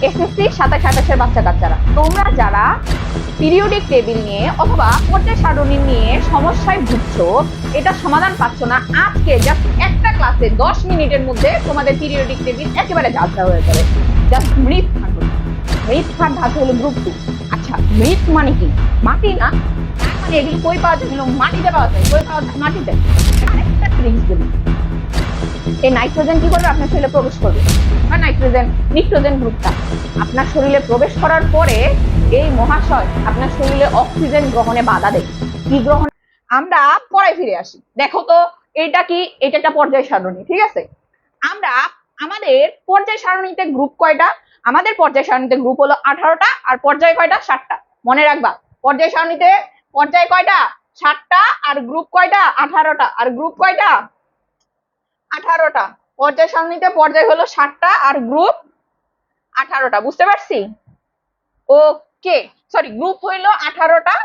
SSC 27-28 বাচ্চা কাচ্চারা, তোমরা যারা পিরিয়ডিক টেবিল নিয়ে অথবা পর্যায় সারণী নিয়ে সমস্যায় ভুগছো, এটা সমাধান পাচ্ছ না, আজকে জাস্ট একটা ক্লাসে 10 মিনিটের মধ্যে তোমাদের পিরিয়ডিক টেবিল একেবারে ঝালসা হয়ে যাবে। জাস্ট মৃৎ ধাতু, মৃৎ ধাতু হলো গ্রুপ 2। আচ্ছা, মৃৎ মানে কি? মাটি না, মানে এগুলো কই পাওয়া যায়? মাটিতে পাওয়া যায়। কই পাওয়া যায়? মাটিতে। আরেকটা ট্রিক্স বলি, এই নাইট্রোজেন কি করবে? আপনার শরীরে প্রবেশ করবে, বা নিট্রোজেন গ্রুপটা আপনার শরীরে প্রবেশ করার পরে এই মহাশয় আপনার শরীরে অক্সিজেন গ্রহণে বাধা দেয়। কি গ্রহণ? আমরা পরে ফিরে আসি। দেখো তো এটা কি? এটা একটা পর্যায় সারণী, ঠিক আছে? আমরা আমাদের পর্যায় সারণীতে গ্রুপ কয়টা? আমাদের পর্যায় সারণীতে গ্রুপ হলো 18টা, আর পর্যায় কয়টা? 7টা। মনে রাখবা, পর্যায় সারণীতে পর্যায় কয়টা? 7টা, আর গ্রুপ কয়টা? 18টা। আর গ্রুপ কয়টা? 18টা। পর্যায় সারণীতে পর্যায় হলো 7টা আর গ্রুপ 18টা। বুঝতে পারছি? ওকে, সরি, গ্রুপ হইলো 18টা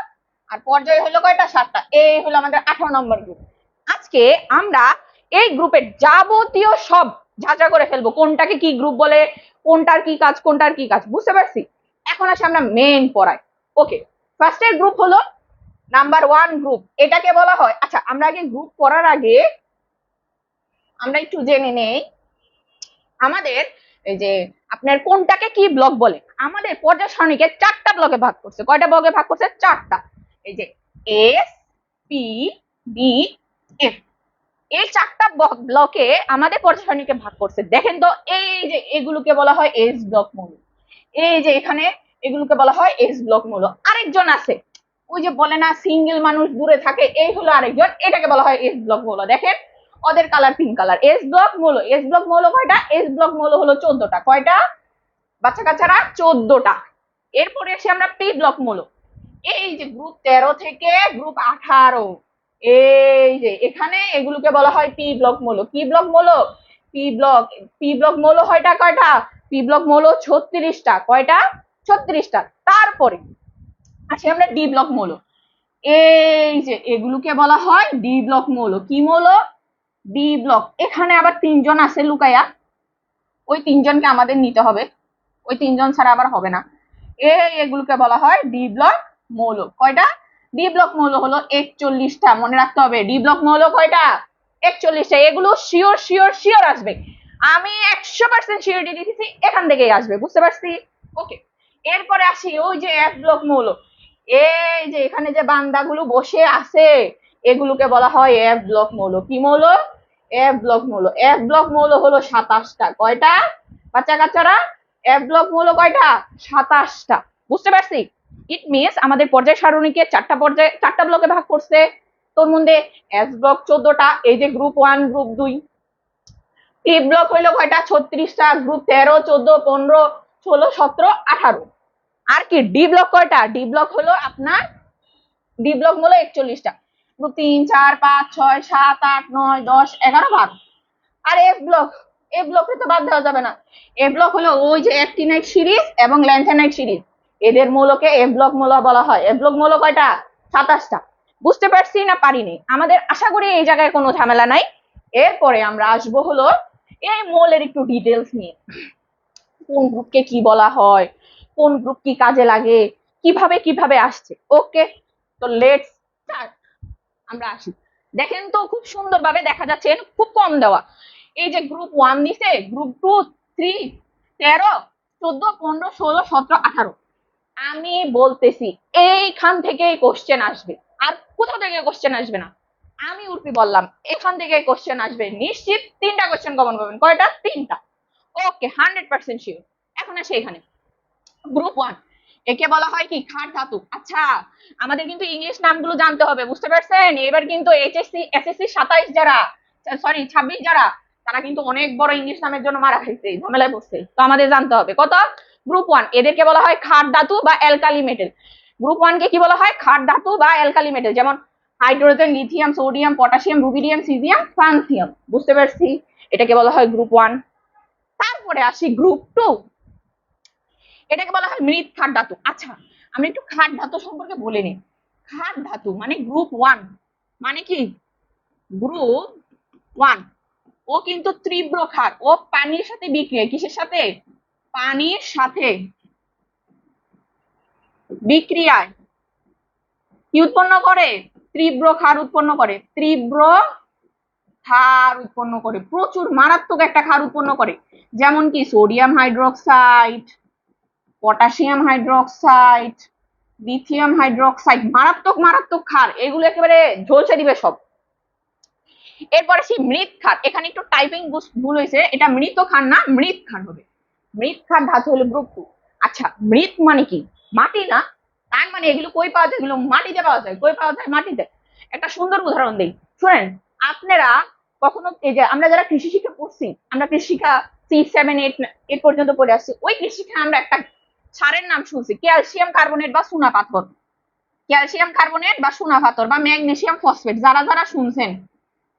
আর পর্যায় হলো কয়টা? 7টা। এই হলো আমাদের 18 নম্বর গ্রুপ। আজকে আমরা এই গ্রুপের যাবতীয় সব ঝাঁঝা করে ফেলবো, কোনটাকে কি গ্রুপ বলে, কোনটার কি কাজ, কোনটার কি কাজ। বুঝতে পারছি? এখন আসে আমরা মেইন পড়ায়। ওকে, ফার্স্টের গ্রুপ হলো নাম্বার 1 গ্রুপ। এটাকে বলা হয়, আচ্ছা আমরা আগে গ্রুপ করার আগে আমরা একটু জেনে নেই আমাদের এই যে আপনার কোনটাকে কি ব্লক বলে। আমাদের পর্যায় সারণীকে 4টা ব্লকে ভাগ করছে। কয়টা ব্লকে ভাগ করছে? 4টা। এই যে এস, পি, ডি, এফ, এই 4টা ব্লকে আমাদের পর্যায় সারণীকে ভাগ করছে। দেখেন তো, এই যে এগুলোকে বলা হয় এস ব্লক মৌল। এই যে এখানে এগুলোকে বলা হয় এস ব্লক মৌল। আরেকজন আছে, ওই যে বলে না সিঙ্গেল মানুষ দূরে থাকে, এই হলো আরেকজন, এটাকে বলা হয় এস ব্লক মৌল। দেখেন ওদের colour pink colour. S block মৌল, এস ব্লক মৌল কয়টা? এস ব্লক মৌল হলো 14টা। কয়টা বাচ্চা কাচ্চারা? 14টা। এরপরে এসে আমরা পি ব্লক মৌল, এই যে গ্রুপ 13 থেকে গ্রুপ 18, এই যে এখানে এগুলোকে বলা হয় পি ব্লক মৌল। কি ব্লক মৌল? পি ব্লক মৌল হয়টা কয়টা? পি ব্লক মৌল 36টা। কয়টা? 36টা। তারপরে আসি আমরা ডি ব্লক মৌল, এই যে এগুলোকে বলা হয় ডি ব্লক মৌল। কি মৌল? D block. এখানে আবার 3জন আছে লুকাইয়া, ওই 3জনকে আমাদের নিতে হবে, ওই 3জন ছাড়া আবার হবে না। এগুলোকে বলা হয় ডি ব্লক মৌল। কয়টা? ডি ব্লক মৌল হলো 41টা। মনে রাখতে হবে, ডি ব্লক মৌল কয়টা? 41টা। এগুলো শিওর শিওর শিওর আসবে, আমি 100% শিওরিটি দিতেছি, এখান থেকেই আসবে। বুঝতে পারছি? ওকে, এরপরে আসি ওই যে এফ ব্লক মৌল, এই যে এখানে যে বান্দাগুলো বসে আছে এগুলোকে বলা হয় এফ ব্লক মৌল। কি মৌল? এফ ব্লক মৌল। এফ ব্লক মৌল হলো 27টা। কয়টা বাচ্চা কাচ্চারা? এফ ব্লক মৌল কয়টা? 27টা। বুঝতে পারছি? ইট মিনস আমাদের পর্যায় সারণীকে 4টা ব্লকে ভাগ করছে। তোর মধ্যে এস ব্লক 14টা, এই যে গ্রুপ 1 গ্রুপ 2। টি ব্লক হইলো কয়টা? 36টা। গ্রুপ 13, 14, 15, 16, 17, 18। আর কি ডি ব্লক কয়টা? ডি ব্লক হলো আপনার ডি ব্লক হলো 41টা। গ্রুপ 3, 4, 5, 6, 7, 8, 9, 10, 11 ভাগ। আর এফ ব্লক, এফ ব্লকে তো বাদ দেওয়া যাবে না। এফ ব্লক হলো ওই যে অ্যাক্টিনাইট সিরিজ এবং ল্যান্থানাইট সিরিজ, এদের মৌলকে এফ ব্লক মৌল বলা হয়। এফ ব্লক মৌল কয়টা? 27টা। বুঝতে পারছি না পারিনি? আমাদের আশা করি এই জায়গায় কোনো ঝামেলা নাই। এরপরে আমরা আসবো হলো এই মৌলের একটু ডিটেলস নিয়ে, কোন গ্রুপকে কি বলা হয়, কোন গ্রুপ কি কাজে লাগে, কিভাবে কিভাবে আসছে। ওকে, তো লেটস স্টার্ট। আমরা আসি। দেখেন তো খুব সুন্দরভাবে দেখা যাচ্ছে, খুব কম দেওয়া। এই যে গ্রুপ 1 দিছে, গ্রুপ 2, 3, 13, 14, 15, 16, 17, 18। আমি বলতেছি এইখান থেকে কোশ্চেন আসবে, আর কোথাও থেকে কোশ্চেন আসবে না। আমি উর্পি বললাম এখান থেকে কোশ্চেন আসবে নিশ্চিত। 3টা কোশ্চেন কমন পাবেন। কয়টা? 3টা। ওকে, 100% শিওর। এখন আসে এখানে গ্রুপ 1, একে বলা হয় কি? ক্ষার ধাতু। আচ্ছা, আমাদের কিন্তু ইংলিশ নামগুলো জানতে হবে। বুঝতে পারছেন? এবার কিন্তু এইচএসসি এসএসসি 27 যারা, সরি 26 যারা, তারা কিন্তু অনেক বড় ইংলিশ নামের জন্য মারা খাইছে, ঝামেলায় পড়ছে। তো আমাদের জানতে হবে কত? গ্রুপ 1 এদেরকে বলা হয় ক্ষার ধাতু বা অ্যালকালি মেটাল। গ্রুপ 1 কে কি বলা হয়? ক্ষার ধাতু বা অ্যালকালি মেটাল, যেমন hydrogen, lithium, sodium, potassium, rubidium, caesium, francium. বুঝতে পারছি? এটাকে বলা হয় গ্রুপ 1। তারপরে আসি গ্রুপ 2, এটাকে বলা হয় মৃৎ ক্ষার ধাতু। আচ্ছা, আমি একটু ক্ষার ধাতু সম্পর্কে বলে নিই। ক্ষার ধাতু মানে গ্রুপ 1, মানে কি? গ্রুপ 1 ও কিন্তু তীব্র ক্ষার, ও পানির সাথে বিক্রিয়া, কিসের সাথে? পানির সাথে বিক্রিয়ায় কি উৎপন্ন করে? তীব্র ক্ষার উৎপন্ন করে। তীব্র ক্ষার উৎপন্ন করে, প্রচুর মারাত্মক একটা ক্ষার উৎপন্ন করে। যেমন কি sodium hydroxide, potassium hydroxide, lithium hydroxide, মারাত্মক মারাত্মক ক্ষার, এগুলো একেবারে ঝলসে দিবে সব। এরপরে সেই মৃৎ ক্ষার, এখানে একটু টাইপিং ভুল হয়েছে, এটা মৃত ক্ষার না, মৃৎ ক্ষার হবে। মৃৎ ক্ষার ধাতু হলো গ্রুপ 2। আচ্ছা, মৃৎ মানে কি? মাটি না, তার মানে এগুলো কই পাওয়া যায়? এগুলো মাটিতে পাওয়া যায়। কই পাওয়া যায়? মাটিতে। একটা সুন্দর উদাহরণ দিই, শুনেন। আপনারা কখনো এই যে আমরা যারা কৃষি শিক্ষা পড়ছি, আমরা কৃষি শিক্ষা 6, 7, 8 পর্যন্ত পড়ে আসছি, ওই কৃষি শিক্ষায় আমরা একটা সারের নাম শুনছি, ক্যালসিয়াম কার্বনেট বা চুনা পাথর। ক্যালসিয়াম কার্বনেট বা চুনা পাথর বা ম্যাগনেসিয়াম ফসফেট, যারা যারা শুনছেন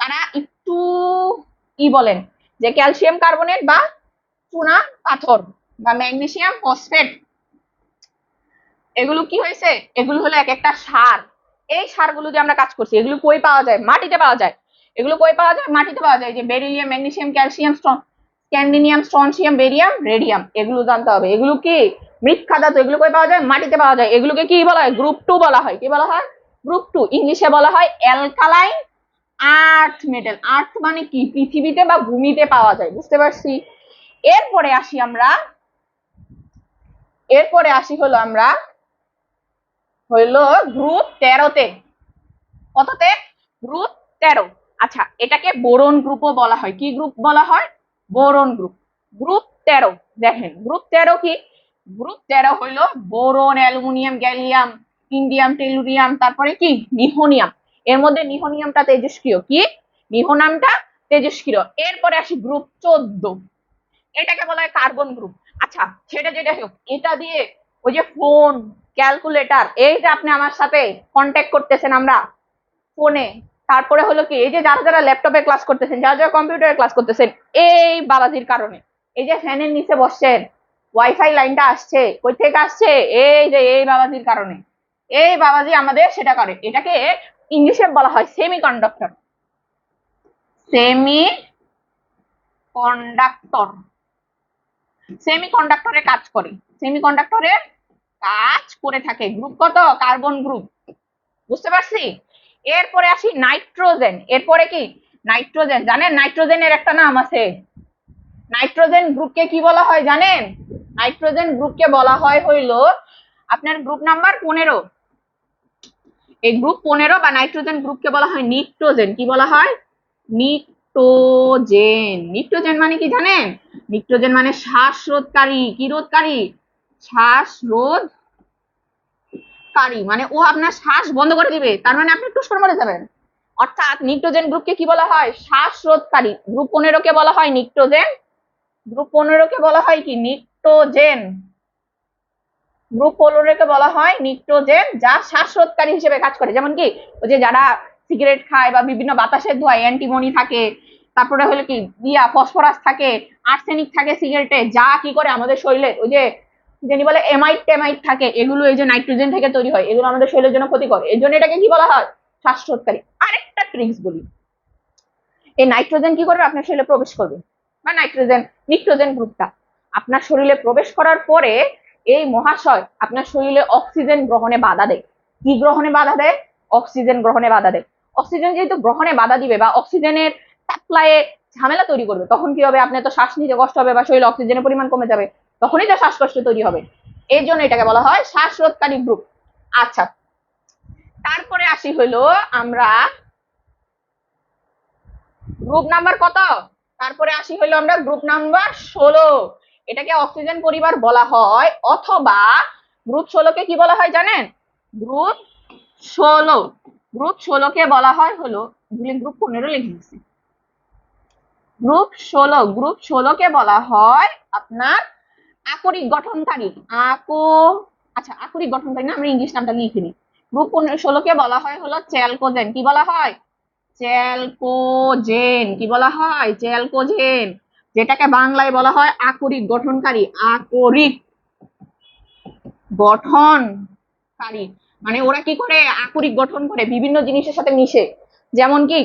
তারা একটু বলেন যে ক্যালসিয়াম কার্বনেট বা চুনা পাথর বা ম্যাগনেসিয়াম ফসফেট, এগুলো কি হয়েছে? এগুলো হলো এক একটা সার। এই সারগুলো দিয়ে আমরা কাজ করছি। এগুলো কই পাওয়া যায়? মাটিতে পাওয়া যায়। এগুলো কই পাওয়া যায়? মাটিতে পাওয়া যায়। যে beryllium, magnesium, calcium, scandium, strontium, barium, radium, এগুলো জানতে হবে। এগুলো কি মৃৎ ধাতু, এগুলো কই পাওয়া যায়? মাটিতে পাওয়া যায়। এগুলোকে কি বলা হয়? গ্রুপ 2 বলা হয়। কি বলা হয়? গ্রুপ 2। ইংলিশে বলা হয় অ্যালকালাইন আর্থ মেটাল। আর্থ মানে কি? পৃথিবীতে বা ভূমিতে পাওয়া যায়, বুঝতে পারছি। এরপরে আসি হলো আমরা হইলো গ্রুপ 13-তে। কততে? গ্রুপ 13। আচ্ছা, এটাকে বোরন গ্রুপও বলা হয়। কি গ্রুপ বলা হয়? Boron group. গ্রুপ 13 দেখেন, গ্রুপ 13 কি? গ্রুপ 13 হইলো boron, aluminium, gallium, indium, tellurium, তারপরে কি নিহোনিয়াম। এর মধ্যে নিহোনিয়ামটা তেজস্ক্রিয়। কি? নিহোনিয়ামটা তেজস্ক্রিয়। এরপরে আসি গ্রুপ 14, এটাকে বলা হয় কার্বন গ্রুপ। আচ্ছা, সেটা যেটা হোক, এটা দিয়ে ওই যে ফোন, ক্যালকুলেটর, এই যে আপনি আমার সাথে কন্ট্যাক্ট করতেছেন আমরা ফোনে, তারপরে হলো কি, এই যে যারা যারা ল্যাপটপে ক্লাস করতেছেন, যারা যারা কম্পিউটারে ক্লাস করতেছেন, এই বাবাজির কারণে, এই যে ফ্যানের নিচে বসছেন, ওয়াইফাই লাইনটা আসছে, কই থেকে আসছে? এই যে এই বাবাজির কারণে। এই বাবাজি আমাদের সেটা করে। এটাকে ইংলিশে বলা হয় সেমি কন্ডাক্টর। Semiconductor. সেমি কন্ডাক্টরে কাজ করে। সেমি কন্ডাক্টরে কাজ করে থাকে। গ্রুপ কত? Carbon group. বুঝতে পারছি। এরপরে আসি নাইট্রোজেন। এরপরে কি? নাইট্রোজেন। জানেন নাইট্রোজেনের একটা নাম আছে? নাইট্রোজেন গ্রুপকে কি বলা হয় জানেন? নাইট্রোজেন গ্রুপকে বলা হয় হইলো আপনার গ্রুপ নাম্বার 15। এই গ্রুপ 15 বা নাইট্রোজেন গ্রুপকে বলা হয় নিক্টোজেন। কি বলা হয়? নিক্টোজেন। নিক্টোজেন মানে কি জানেন? নিক্টোজেন মানে শ্বাসরোধকারী। কি রোধকারী? শ্বাসরোধকারী। মানে ও আপনার শ্বাস বন্ধ করে দিবে, তার মানে আপনি টুস করে মরে যাবেন। অর্থাৎ নিক্টোজেন গ্রুপকে কি বলা হয়? শ্বাসরোধকারী। গ্রুপ 15 কে বলা হয় নিক্টোজেন। গ্রুপ 15 কে বলা হয় কি? নিক্টোজেন। গ্রুপ 15 কে বলা হয় নিক্টোজেন, যা শ্বাসরোধকারী হিসেবে কাজ করে। যেমন কি ওই যে যারা সিগারেট খায় বা বিভিন্ন বাতাসের ধোঁয়ায় অ্যান্টিমনি থাকে, তারপরে হলো কি ফসফরাস থাকে, আর্সেনিক থাকে সিগারেটে, যা কি করে আমাদের শরীরে ওই যে যিনি বলে এমাইট টেমাইট থাকে, এগুলো এই যে নাইট্রোজেন থেকে তৈরি হয়, এগুলো আমাদের শরীরের জন্য ক্ষতিকর। এর জন্য এটাকে কি বলা হয়? শ্বাসরোধকারী। আরেকটা ট্রিক্স বলি, এই নাইট্রোজেন কি করবে? আপনার শরীরে প্রবেশ করবে, বা নিক্টোজেন গ্রুপটা আপনার শরীরে প্রবেশ করার পরে এই মহাশয় আপনার শরীরে অক্সিজেন গ্রহণে বাধা দেয়। কি গ্রহণে বাধা দেয়? অক্সিজেন গ্রহণে বাধা দেয়। অক্সিজেন যেহেতু গ্রহণে বাধা দিবে বা অক্সিজেনের সাপ্লাইয়ে ঝামেলা তৈরি করবে, তখন কি হবে? আপনার তো শ্বাস নিতে কষ্ট হবে বা শরীরে অক্সিজেনের পরিমাণ কমে যাবে, তখনই তো শ্বাসকষ্ট তৈরি হবে। এই জন্য এটাকে বলা হয় শ্বাসরোধকারী গ্রুপ। আচ্ছা, তারপরে আসি হলো আমরা গ্রুপ নাম্বার কত? তারপরে আসি হলো আমরা গ্রুপ নাম্বার 16। এটাকে অক্সিজেন পরিবার বলা হয়, অথবা গ্রুপ 16 কে কি বলা হয় জানেন? গ্রুপ 16। গ্রুপ 16 কে বলা হয় হলো, গ্রুপ 15 লিখে দিচ্ছি। গ্রুপ 16 কে বলা হয় আপনার আকরিক গঠনকারী। আচ্ছা, আকরিক গঠনকারী না, আমরা ইংলিশ নামটা লিখে নিই। গ্রুপ 16 কে বলা হয় হলো চ্যালকোজেন। কি বলা হয়? চ্যালকোজেন। কি বলা হয়? চ্যালকোজেন, যেটাকে বাংলায় বলা হয় আকরিক গঠনকারী। আকরিক গঠনকারী মানে ওরা কি করে? আকরিক গঠন করে বিভিন্ন জিনিসের সাথে মিশে। যেমন কি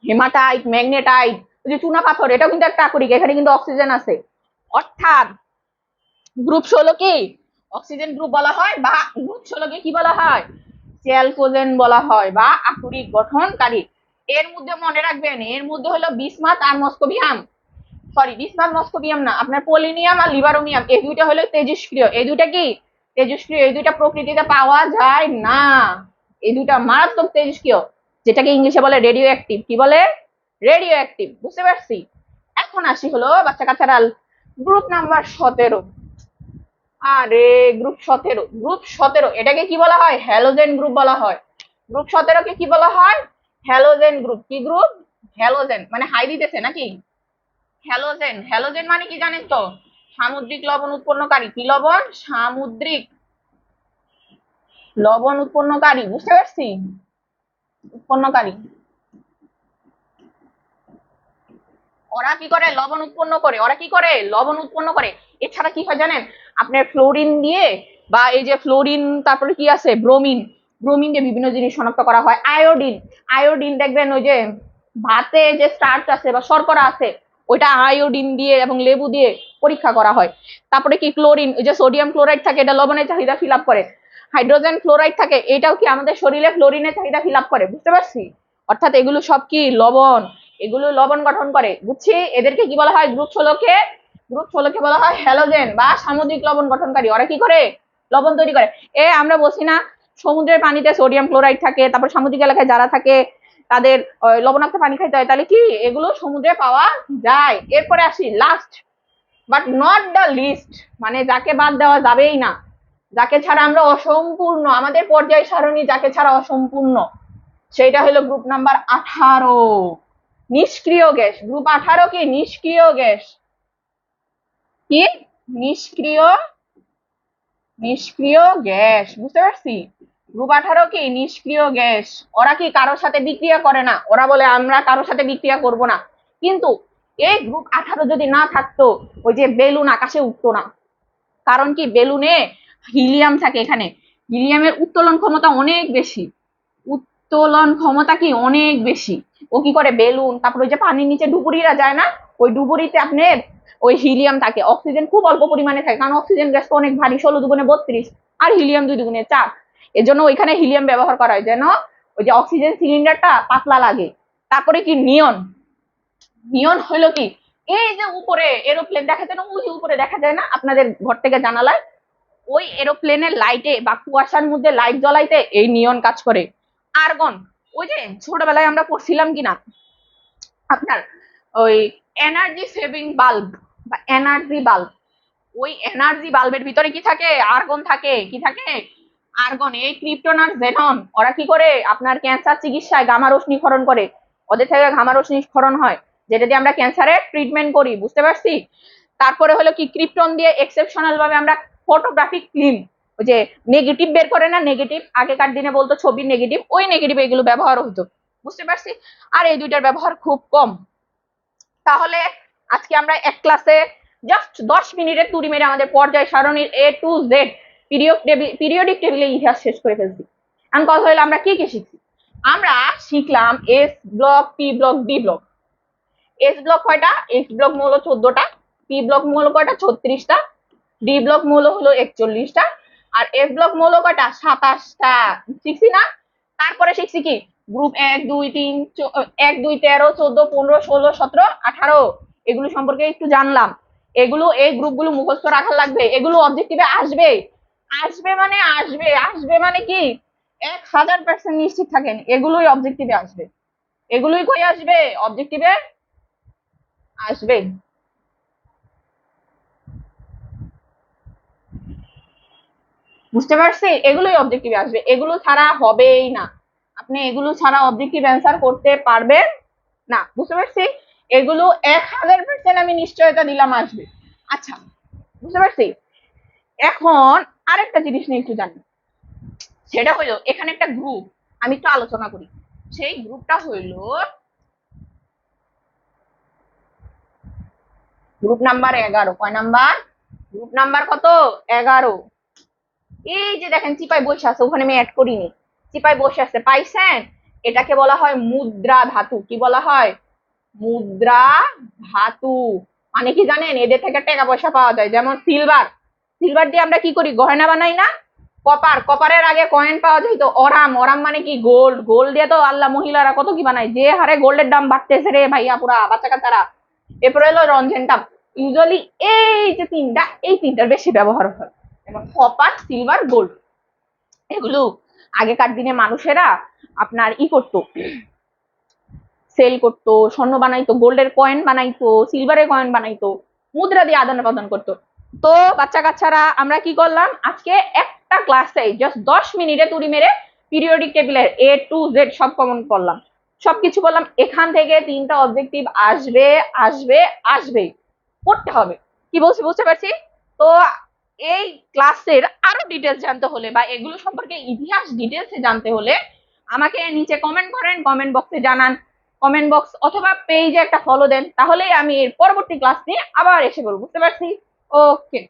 হেমাটাইট, ম্যাগনেটাইট, ওই যে চুনা পাথর, এটাও কিন্তু একটা আকরিক, এখানে কিন্তু অক্সিজেন আছে। অর্থাৎ গ্রুপ 16 কি অক্সিজেন গ্রুপ বলা হয়, বা গ্রুপ 16 কে কি বলা হয়, চ্যালকোজেন বলা হয় বা আকরিক গঠনকারী। এর মধ্যে মনে রাখবেন, এর মধ্যে হলো বিসমাথ আর মস্কোবিয়াম, সরি বিসমাথ মস্কোবিয়াম না, আপনার পোলিনিয়াম আর লিবারোমিয়াম, এই দুইটা হলো তেজস্ক্রিয়। এই দুইটা কি তেজস্ক্রিয়, এই দুইটা প্রকৃতিতে পাওয়া যায় না, এই দুইটা মারাত্মক তেজস্ক্রিয়, যেটাকে ইংলিশে বলে রেডিও অ্যাক্টিভ। কি বলে, রেডিও অ্যাক্টিভ, বুঝতে পারছি। এখন আসি হলো বাচ্চা কাচ্চারা গ্রুপ নাম্বার 17। আরে গ্রুপ 17 এটাকে কি বলা হয়, হ্যালোজেন গ্রুপ বলা হয়। গ্রুপ 17 কে কি বলা হয়, হ্যালোজেন গ্রুপ। কি গ্রুপ, হ্যালোজেন, মানে হাই দিতেছে নাকি, হ্যালোজেন। হ্যালোজেন মানে কি জানেন তো, সামুদ্রিক লবণ উৎপন্নকারী। কি লবণ, সামুদ্রিক লবণ উৎপন্নকারী, বুঝতে পারছি, উৎপন্নকারী। ওরা কি করে, লবণ উৎপন্ন করে, ওরা কি করে, লবণ উৎপন্ন করে। এছাড়া কি হয় জানেন, আপনার ফ্লোরিন দিয়ে, বা এই যে ফ্লোরিন, তারপরে কি আছে ব্রোমিন, ব্রোমিন দিয়ে বিভিন্ন জিনিস শনাক্ত করা হয়। আয়োডিন, আয়োডিন দেখবেন ওই যে ভাতে যে স্টার্চ আছে বা শর্করা আছে, ওইটা আয়োডিন দিয়ে এবং লেবু দিয়ে পরীক্ষা করা হয়। তারপরে কি ক্লোরিন, ওই যে সোডিয়াম ক্লোরাইড থাকে, এটা লবণের চাহিদা ফিল আপ করে। হাইড্রোজেন ফ্লোরাইড থাকে, এটাও কি আমাদের শরীরে ফ্লোরিনের চাহিদা ফিল আপ করে, বুঝতে পারছি। অর্থাৎ এগুলো সব কি লবণ, এগুলো লবণ গঠন করে, বুঝছি। এদেরকে কি বলা হয়, গ্রুপ 16 কে বলা হয় হ্যালোজেন বা সামুদ্রিক লবণ গঠনকারী। ওরা কি করে, লবণ তৈরি করে। আমরা বলছি না সমুদ্রের পানিতে সোডিয়াম ক্লোরাইড থাকে, তারপর সামুদ্রিক এলাকায় যারা থাকে তাদের লবণাক্ত পানি খাইতে হয়, তাহলে কি এগুলো সমুদ্রে পাওয়া যায়। এরপরে আসি last but not the least, মানে যাকে বাদ দেওয়া যাবেই না, যাকে ছাড়া আমরা অসম্পূর্ণ, আমাদের পর্যায় সারণী যাকে ছাড়া অসম্পূর্ণ, সেটা হলো গ্রুপ নাম্বার 18, নিষ্ক্রিয় গ্যাস। গ্রুপ 18 কি নিষ্ক্রিয় গ্যাস, কি নিষ্ক্রিয়, নিষ্ক্রিয় গ্যাস, বুঝতে পারছি। গ্রুপ 18 কি নিষ্ক্রিয় গ্যাস। ওরা কি কারোর সাথে বিক্রিয়া করে না, ওরা বলে আমরা কারোর সাথে বিক্রিয়া করব না। কিন্তু এই গ্রুপ 18 যদি না থাকতো, ওই যে বেলুন আকাশে উঠতো না। কারণ কি, বেলুনে হিলিয়াম থাকে, এখানে হিলিয়ামের উত্তোলন ক্ষমতা অনেক বেশি, উত্তোলন ক্ষমতা কি অনেক বেশি। ও কি করে, বেলুন, তারপরে ওই যে পানির নিচে ডুবুরিরা যায় না, ওই ডুবুরিতে আপনার ওই হিলিয়াম থাকে, অক্সিজেন খুব অল্প পরিমাণে থাকে, কারণ অক্সিজেন গ্যাস তো অনেক ভারী, 16 × 32, আর হিলিয়াম 2 × 4। এর জন্য ওইখানে হিলিয়াম ব্যবহার করা হয়, যেন ওই যে অক্সিজেন সিলিন্ডারটা পাতলা লাগে। তারপরে কি নিয়ন, নিয়ন হলো কি, এই যে উপরে এরোপ্লেন দেখা যায় না, ওই উপরে দেখা যায় না আপনাদের ঘর থেকে জানালায়, ওই এরোপ্লেনের লাইটে বা কুয়াশার মধ্যে লাইট জ্বলাইতে এই নিয়ন কাজ করে। আর্গন, ওই যে ছোটবেলায় আমরা পড়ছিলাম কিনা আপনার ওই এনার্জি সেভিং বাল্ব বা এনার্জি বাল্ব, ওই এনার্জি বাল্বের ভিতরে কি থাকে, আর্গন থাকে। কি থাকে, আর্গন। এই ক্রিপ্টন আর জেনন ওরা কি করে, আপনার ক্যান্সার চিকিৎসায় গামা রশ্মি ক্ষরণ করে, ওদের থেকে গামা রশ্মি ক্ষরণ হয়, যেটা দিয়ে আমরা ক্যান্সারের ট্রিটমেন্ট করি, বুঝতে পারছি। তারপরে হলো কি, ক্রিপ্টন দিয়ে এক্সেপশনাল ভাবে আমরা ফটোগ্রাফিক ফিল্ম, ওই যে নেগেটিভ বের করে না, নেগেটিভ আগেকার দিনে বলতো ছবির নেগেটিভ, ওই নেগেটিভ এগুলো ব্যবহার হতো, বুঝতে পারছি। আর এই দুইটার ব্যবহার খুব কম। তাহলে আজকে আমরা এক ক্লাসে জাস্ট 10 মিনিটের তুড়ি মেরে আমাদের পর্যায় সারণীর A to Z পিরিয়ডিক টেবিলের ইতিহাস শেষ করে ফেলছি। এখন কথা হলো আমরা কি কি শিখছি। আমরা শিখলাম S block, P block, D block. S block কয়টা, এস ব্লক মূল 14টা, পি ব্লক মূল কয়টা 36টা, ডি ব্লক মূল হলো 41টা, আর এফ ব্লক মূল কয়টা 27টা। শিখছি না। তারপরে শিখছি কি, গ্রুপ 1 2 3 1 2 13 14 15 16 17 18, এগুলো সম্পর্কে একটু জানলাম। এগুলো, এই গ্রুপগুলো মুখস্থ রাখা লাগবে, এগুলো অবজেক্টিভে আসবে। আসবে মানে আসবে, আসবে মানে কি 1000% নিশ্চিত থাকেন, এগুলোই অবজেক্টিভে আসবে। এগুলোই কই আসবে, অবজেক্টিভে আসবে। বুঝতে পারছি, এগুলোই অবজেক্টিভ আসবে, এগুলো ছাড়া হবেই না। আপনি এগুলো ছাড়া অবজেক্টিভ অ্যান্সার করতে পারবেন না, বুঝতে পারছি। এগুলো 1000% আমি নিশ্চয়তা দিলাম আসবে। আচ্ছা, বুঝতে পারছি। এখন আরেকটা জিনিস নিয়ে একটু জানি, সেটা হইলো এখানে একটা গ্রুপ আমি একটু আলোচনা করি। সেই গ্রুপটা হইলো গ্রুপ নাম্বার 11। কয় নাম্বার, গ্রুপ নাম্বার কত, 11। এই যে দেখেন চিপাই বসে আছে, ওখানে আমি অ্যাড করিনি, চিপাই বসে আছে, পাইছেন। এটাকে বলা হয় মুদ্রা ধাতু। কি বলা হয়, মুদ্রা ধাতু। মানে কি জানেন, এদের থেকে টাকা পয়সা পাওয়া যায়, যেমন সিলভার, সিলভার দিয়ে আমরা কি করি, গয়না বানাই না? কপার, কপারের আগে কয়েন পাওয়া যাইতো অরাম, অরাম মানে কি গোল্ড, গোল্ড দিয়ে তো আল্লাহ মহিলারা কত কি বানায়, যে হারে গোল্ডের দাম বাড়তেছে রে ভাইয়া পুরা বাচ্চা কাচ্চারা। এরপরে হলো রঞ্জনটা, ইউজুয়ালি এই যে তিনটা, এই তিনটার বেশি ব্যবহার হয়, যেমন কপার, সিলভার, গোল্ড। এগুলো আগেকার দিনে মানুষেরা আপনার করতো, সেল করতো, স্বর্ণ বানাইতো, গোল্ডের কয়েন বানাইতো, সিলভারের কয়েন বানাইতো, মুদ্রা দিয়ে আদান প্রদান করতো। তো বাচ্চা কাচ্চারা আমরা কি করলাম আজকে, একটা ক্লাসে জাস্ট 10 মিনিটে তুড়ি মেরে পিরিয়ডিক টেবিলের A to Z সব কমন করলাম, সবকিছু করলাম। এখান থেকে 3টা অবজেক্টিভ আসবে আসবে আসবে, পড়তে হবে। কি বলছি বুঝতে পারছি? তো এই ক্লাসের আরো ডিটেলস জানতে হলে বা এগুলো সম্পর্কে ইতিহাস ডিটেলসে জানতে হলে আমাকে নিচে কমেন্ট করেন, কমেন্ট বক্সে জানান, কমেন্ট বক্স অথবা পেজে একটা ফলো দেন, তাহলেই আমি এর পরবর্তী ক্লাস নিয়ে আবার এসে বলবো। বুঝতে পারছি? ওকে।